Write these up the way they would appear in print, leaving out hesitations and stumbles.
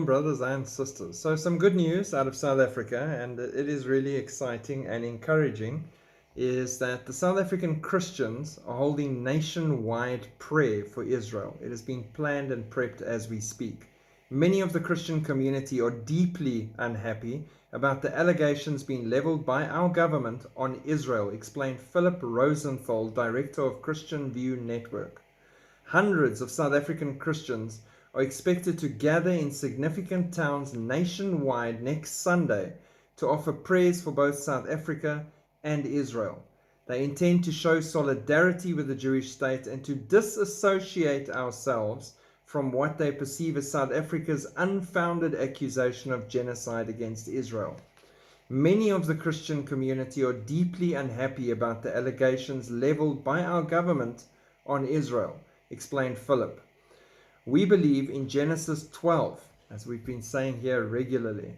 Shalom, brothers and sisters. So some good news out of South Africa, and it is really exciting and encouraging, is that the South African Christians are holding nationwide prayer for Israel. It has been planned and prepped as we speak. Many of the Christian community are deeply unhappy about the allegations being leveled by our government on Israel, explained Philip Rosenthal, director of Christian View Network. Hundreds of South African Christians are expected to gather in significant towns nationwide next Sunday to offer prayers for both South Africa and Israel. They intend to show solidarity with the Jewish state and to disassociate ourselves from what they perceive as South Africa's unfounded accusation of genocide against Israel. Many of the Christian community are deeply unhappy about the allegations leveled by our government on Israel, explained Philip. We believe in Genesis 12, as we've been saying here regularly.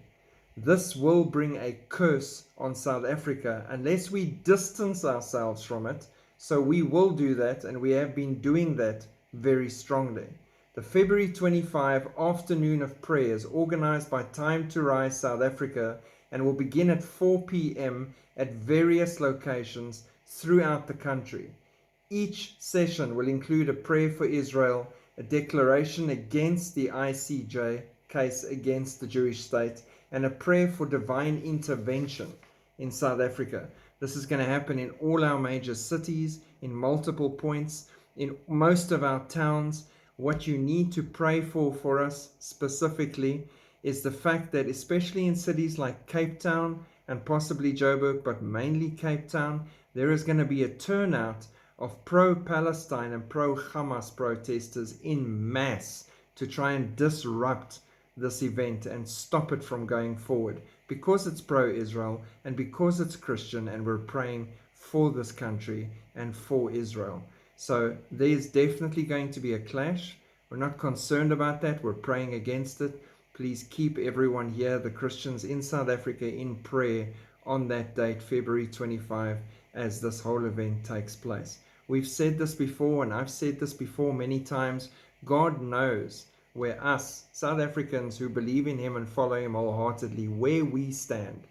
This will bring a curse on South Africa unless we distance ourselves from it. So we will do that, and we have been doing that very strongly. The February 25 afternoon of prayers organized by Time to Rise South Africa and will begin at 4 p.m. at various locations throughout the country. Each session will include a prayer for Israel, a declaration against the ICJ case against the Jewish state, and a prayer for divine intervention in South Africa. This is going to happen in all our major cities, in multiple points, in most of our towns. What you need to pray for us specifically is the fact that, especially in cities like Cape Town and possibly Joburg, but mainly Cape Town, there is going to be a turnout of pro-Palestine and pro-Hamas protesters in mass to try and disrupt this event and stop it from going forward, because it's pro-Israel and because it's Christian, and we're praying for this country and for Israel. So there's definitely going to be a clash. We're not concerned about that. We're praying against it. Please keep everyone here, the Christians in South Africa, in prayer on that date, February 25, as this whole event takes place. We've said this before, and I've said this before many times. God knows where us, South Africans who believe in Him and follow Him wholeheartedly, where we stand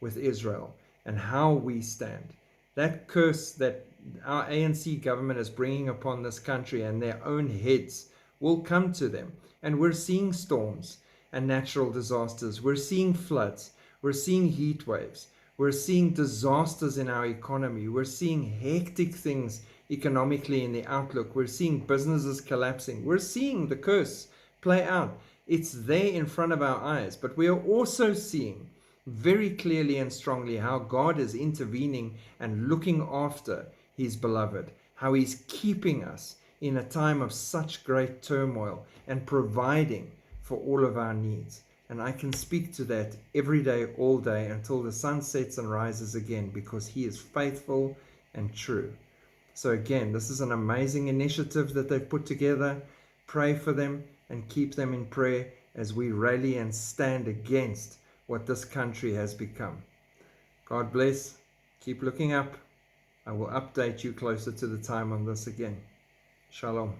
with Israel and how we stand. That curse that our ANC government is bringing upon this country and their own heads will come to them. And we're seeing storms and natural disasters. We're seeing floods. We're seeing heat waves. We're seeing disasters in our economy. We're seeing hectic things economically in the outlook. We're seeing businesses collapsing. We're seeing the curse play out. It's there in front of our eyes. But we are also seeing very clearly and strongly how God is intervening and looking after His beloved, how He's keeping us in a time of such great turmoil and providing for all of our needs. And I can speak to that every day, all day, until the sun sets and rises again, because He is faithful and true. So again, this is an amazing initiative that they've put together. Pray for them and keep them in prayer as we rally and stand against what this country has become. God bless. Keep looking up. I will update you closer to the time on this again. Shalom.